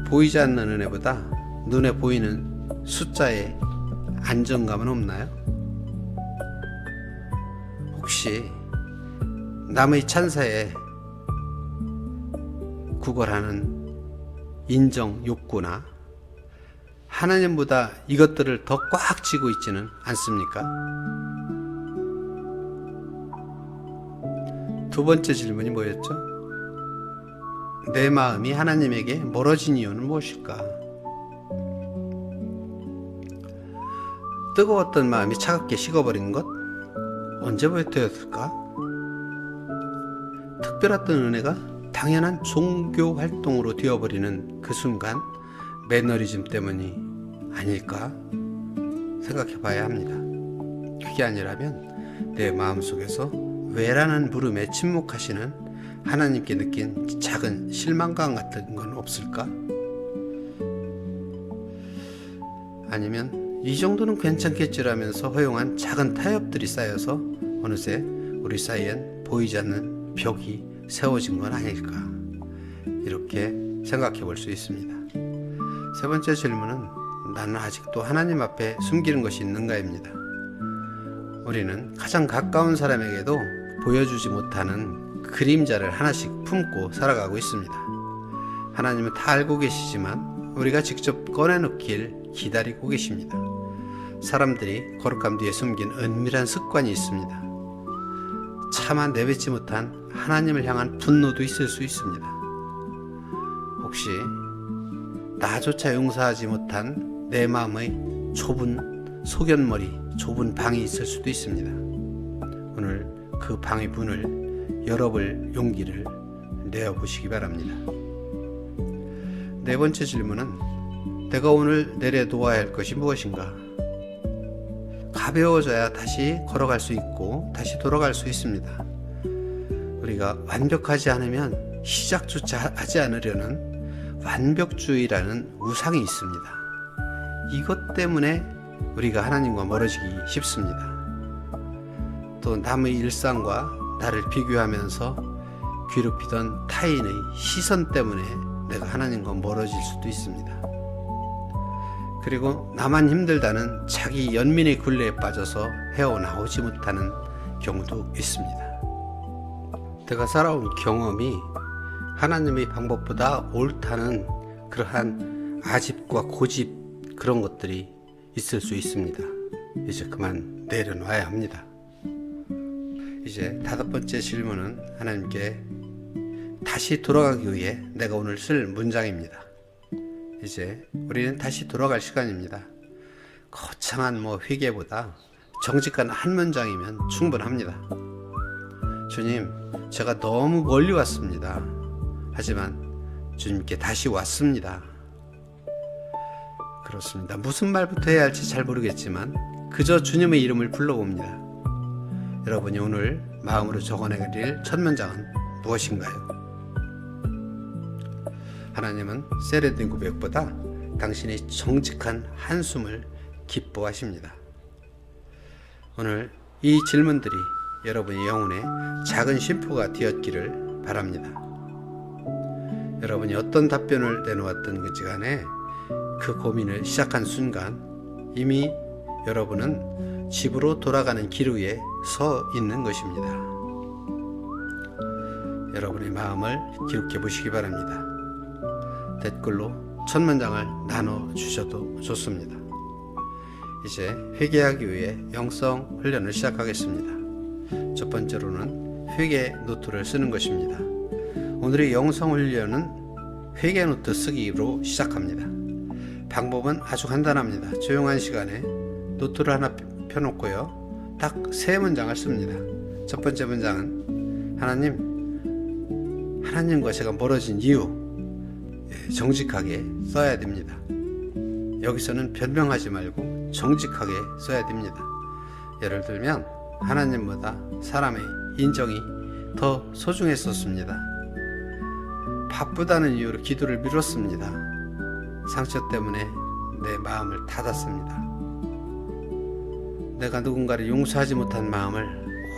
A: 보이지 않는 은혜보다 눈에 보이는 숫자에 안정감은 없나요? 혹시 남의 찬사에 구걸하는 인정 욕구나 하나님보다 이것들을 더 꽉 쥐고 있지는 않습니까? 두 번째 질문이 뭐였죠? 내 마음이 하나님에게 멀어진 이유는 무엇일까? 뜨거웠던 마음이 차갑게 식어버린 것? 언제부터였을까? 특별했던 은혜가 당연한 종교 활동으로 되어버리는 그 순간 매너리즘 때문이 아닐까 생각해 봐야 합니다. 그게 아니라면 내 마음속에서 왜라는 물음에 침묵하시는 하나님께 느낀 작은 실망감 같은 건 없을까? 아니면 이 정도는 괜찮겠지라면서 허용한 작은 타협들이 쌓여서 어느새 우리 사이엔 보이지 않는 벽이 세워진 건 아닐까, 이렇게 생각해 볼 수 있습니다. 세 번째 질문은 나는 아직도 하나님 앞에 숨기는 것이 있는가입니다. 우리는 가장 가까운 사람에게도 보여주지 못하는 그림자를 하나씩 품고 살아가고 있습니다. 하나님은 다 알고 계시지만 우리가 직접 꺼내놓길 기다리고 계십니다. 사람들이 거룩함 뒤에 숨긴 은밀한 습관이 있습니다. 차마 내뱉지 못한 하나님을 향한 분노도 있을 수 있습니다. 혹시 나조차 용서하지 못한 내 마음의 좁은 소견머리, 좁은 방이 있을 수도 있습니다. 오늘 그 방의 문을 열어볼 용기를 내어보시기 바랍니다. 네 번째 질문은 내가 오늘 내려놓아야 할 것이 무엇인가? 가벼워져야 다시 걸어갈 수 있고 다시 돌아갈 수 있습니다. 우리가 완벽하지 않으면 시작조차 하지 않으려는 완벽주의라는 우상이 있습니다. 이것 때문에 우리가 하나님과 멀어지기 쉽습니다. 또 남의 일상과 나를 비교하면서 괴롭히던 타인의 시선 때문에 내가 하나님과 멀어질 수도 있습니다. 그리고 나만 힘들다는 자기 연민의 굴레에 빠져서 헤어나오지 못하는 경우도 있습니다. 내가 살아온 경험이 하나님의 방법보다 옳다는 그러한 아집과 고집, 그런 것들이 있을 수 있습니다. 이제 그만 내려놔야 합니다. 이제 다섯 번째 질문은 하나님께 다시 돌아가기 위해 내가 오늘 쓸 문장입니다. 이제 우리는 다시 돌아갈 시간입니다. 거창한 회개보다 정직한 한 문장이면 충분합니다. 주님, 제가 너무 멀리 왔습니다. 하지만 주님께 다시 왔습니다. 그렇습니다. 무슨 말부터 해야 할지 잘 모르겠지만 그저 주님의 이름을 불러봅니다. 여러분이 오늘 마음으로 적어내릴 첫 문장은 무엇인가요? 하나님은 세련된 고백보다 당신의 정직한 한숨을 기뻐하십니다. 오늘 이 질문들이 여러분의 영혼에 작은 쉼표가 되었기를 바랍니다. 여러분이 어떤 답변을 내놓았든지 간에 그 고민을 시작한 순간 이미 여러분은 집으로 돌아가는 길 위에 서 있는 것입니다. 여러분의 마음을 기록해 보시기 바랍니다. 댓글로 첫 문장을 나눠주셔도 좋습니다. 이제 회개하기 위해 영성 훈련을 시작하겠습니다. 첫 번째로는 회개 노트를 쓰는 것입니다. 오늘의 영성 훈련은 회개 노트 쓰기로 시작합니다. 방법은 아주 간단합니다. 조용한 시간에 노트를 하나 펴놓고요, 딱 세 문장을 씁니다. 첫 번째 문장은 하나님과 제가 멀어진 이유, 정직하게 써야 됩니다. 여기서는 변명하지 말고 정직하게 써야 됩니다. 예를 들면 하나님보다 사람의 인정이 더 소중했었습니다. 바쁘다는 이유로 기도를 미뤘습니다. 상처 때문에 내 마음을 닫았습니다. 내가 누군가를 용서하지 못한 마음을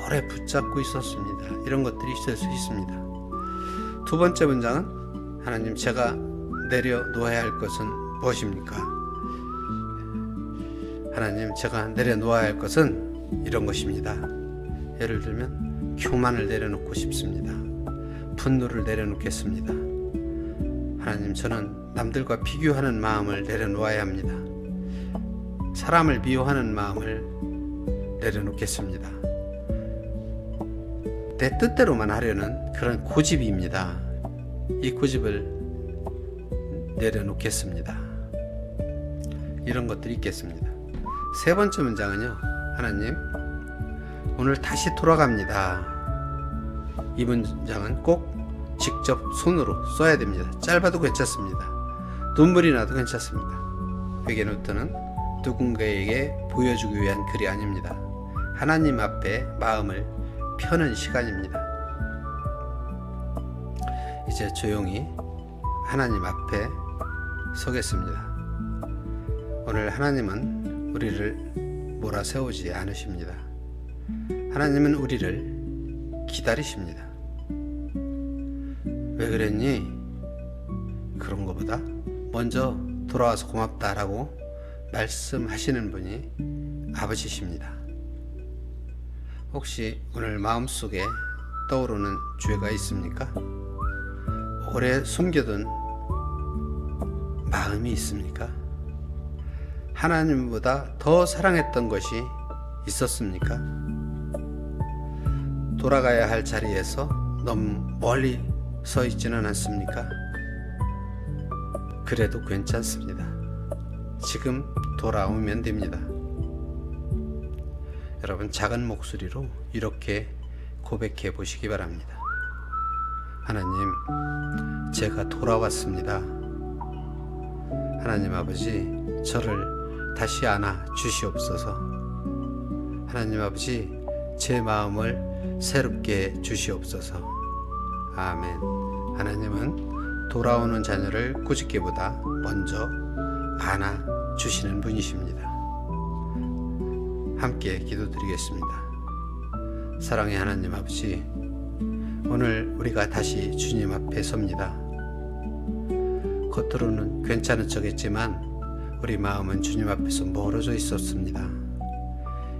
A: 오래 붙잡고 있었습니다. 이런 것들이 있을 수 있습니다. 두 번째 문장은 하나님, 제가 내려놓아야 할 것은 무엇입니까? 하나님, 제가 내려놓아야 할 것은 이런 것입니다. 예를 들면 교만을 내려놓고 싶습니다. 분노를 내려놓겠습니다. 하나님, 저는 남들과 비교하는 마음을 내려놓아야 합니다. 사람을 미워하는 마음을 내려놓겠습니다. 내 뜻대로만 하려는 그런 고집입니다. 이 고집을 내려놓겠습니다. 이런 것들이 있겠습니다. 세 번째 문장은요, 하나님, 오늘 다시 돌아갑니다. 이 문장은 꼭 직접 손으로 써야 됩니다. 짧아도 괜찮습니다. 눈물이 나도 괜찮습니다. 회개 노트는 누군가에게 보여주기 위한 글이 아닙니다. 하나님 앞에 마음을 펴는 시간입니다. 이제 조용히 하나님 앞에 서겠습니다. 오늘 하나님은 우리를 몰아세우지 않으십니다. 하나님은 우리를 기다리십니다. 왜 그랬니? 그런 것보다 먼저 돌아와서 고맙다라고 말씀하시는 분이 아버지십니다. 혹시 오늘 마음속에 떠오르는 죄가 있습니까? 오래 숨겨둔 마음이 있습니까? 하나님보다 더 사랑했던 것이 있었습니까? 돌아가야 할 자리에서 너무 멀리 서 있지는 않습니까? 그래도 괜찮습니다. 지금 돌아오면 됩니다. 여러분, 작은 목소리로 이렇게 고백해 보시기 바랍니다. 하나님, 제가 돌아왔습니다. 하나님 아버지, 저를 다시 안아 주시옵소서. 하나님 아버지, 제 마음을 새롭게 해 주시옵소서. 아멘. 하나님은 돌아오는 자녀를 꾸짖기보다 먼저 안아 주시는 분이십니다. 함께 기도드리겠습니다. 사랑의 하나님 아버지, 오늘 우리가 다시 주님 앞에 섭니다. 겉으로는 괜찮은 척했지만 우리 마음은 주님 앞에서 멀어져 있었습니다.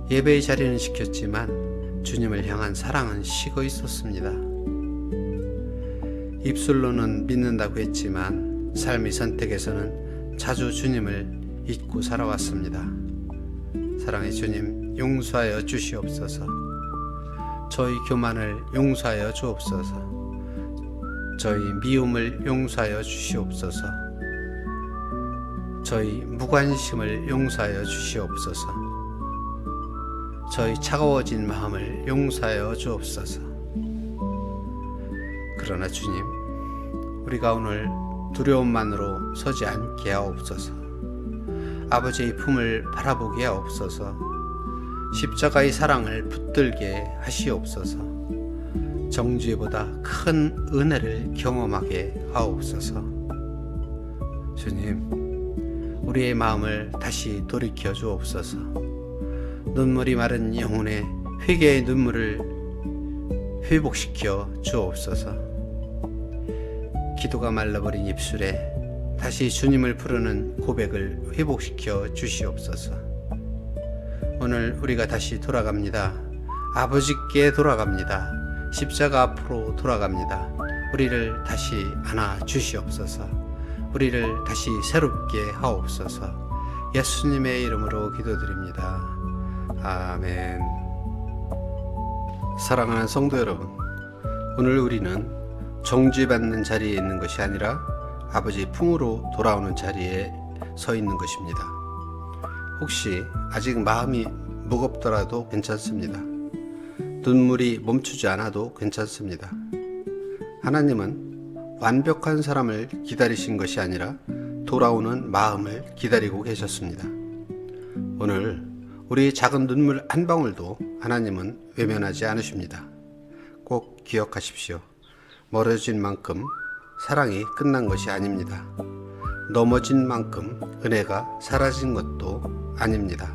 A: 예배의 자리는 지켰지만 주님을 향한 사랑은 식어 있었습니다. 입술로는 믿는다고 했지만 삶의 선택에서는 자주 주님을 잊고 살아왔습니다. 사랑의 주님, 용서하여 주시옵소서. 저희 교만을 용서하여 주옵소서. 저희 미움을 용서하여 주시옵소서. 저희 무관심을 용서하여 주시옵소서. 저희 차가워진 마음을 용서하여 주옵소서. 그러나 주님, 우리가 오늘 두려움만으로 서지 않게 하옵소서. 아버지의 품을 바라보게 하옵소서. 십자가의 사랑을 붙들게 하시옵소서. 정죄보다 큰 은혜를 경험하게 하옵소서. 주님, 우리의 마음을 다시 돌이켜 주옵소서. 눈물이 마른 영혼의 회개의 눈물을 회복시켜 주옵소서. 기도가 말라버린 입술에 다시 주님을 부르는 고백을 회복시켜 주시옵소서. 오늘 우리가 다시 돌아갑니다. 아버지께 돌아갑니다. 십자가 앞으로 돌아갑니다. 우리를 다시 안아 주시옵소서. 우리를 다시 새롭게 하옵소서. 예수님의 이름으로 기도드립니다. 아멘. 사랑하는 성도 여러분, 오늘 우리는 정죄받는 자리에 있는 것이 아니라 아버지 품으로 돌아오는 자리에 서 있는 것입니다. 혹시 아직 마음이 무겁더라도 괜찮습니다. 눈물이 멈추지 않아도 괜찮습니다. 하나님은 완벽한 사람을 기다리신 것이 아니라 돌아오는 마음을 기다리고 계셨습니다. 오늘 우리의 작은 눈물 한 방울도 하나님은 외면하지 않으십니다. 꼭 기억하십시오. 멀어진 만큼 사랑이 끝난 것이 아닙니다. 넘어진 만큼 은혜가 사라진 것도 아닙니다.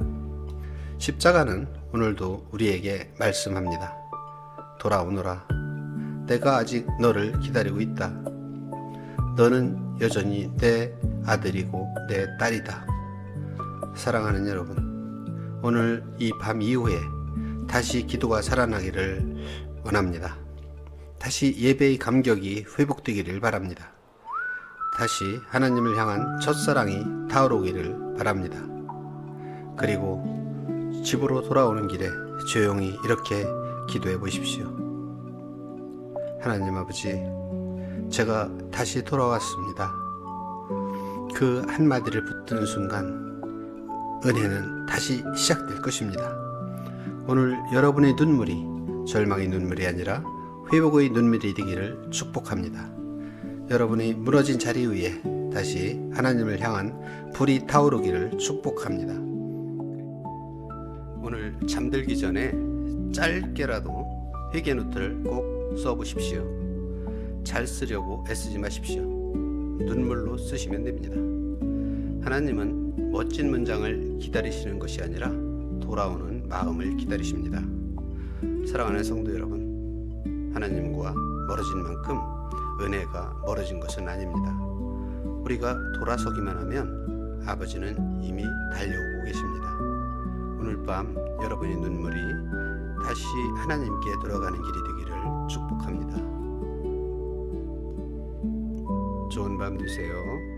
A: 십자가는 오늘도 우리에게 말씀합니다. 돌아오너라. 내가 아직 너를 기다리고 있다. 너는 여전히 내 아들이고 내 딸이다. 사랑하는 여러분, 오늘 이 밤 이후에 다시 기도가 살아나기를 원합니다. 다시 예배의 감격이 회복되기를 바랍니다. 다시 하나님을 향한 첫사랑이 타오르기를 바랍니다. 그리고 집으로 돌아오는 길에 조용히 이렇게 기도해 보십시오. 하나님 아버지, 제가 다시 돌아왔습니다. 그 한마디를 붙드는 순간 은혜는 다시 시작될 것입니다. 오늘 여러분의 눈물이 절망의 눈물이 아니라 회복의 눈물이 되기를 축복합니다. 여러분이 무너진 자리 위에 다시 하나님을 향한 불이 타오르기를 축복합니다. 오늘 잠들기 전에 짧게라도 회개 노트를 꼭 써보십시오. 잘 쓰려고 애쓰지 마십시오. 눈물로 쓰시면 됩니다. 하나님은 멋진 문장을 기다리시는 것이 아니라 돌아오는 마음을 기다리십니다. 사랑하는 성도 여러분, 하나님과 멀어진 만큼 은혜가 멀어진 것은 아닙니다. 우리가 돌아서기만 하면 아버지는 이미 달려오고 계십니다. 오늘 밤 여러분의 눈물이 다시 하나님께 돌아가는 길이 되기를 축복합니다. 좋은 밤 되세요.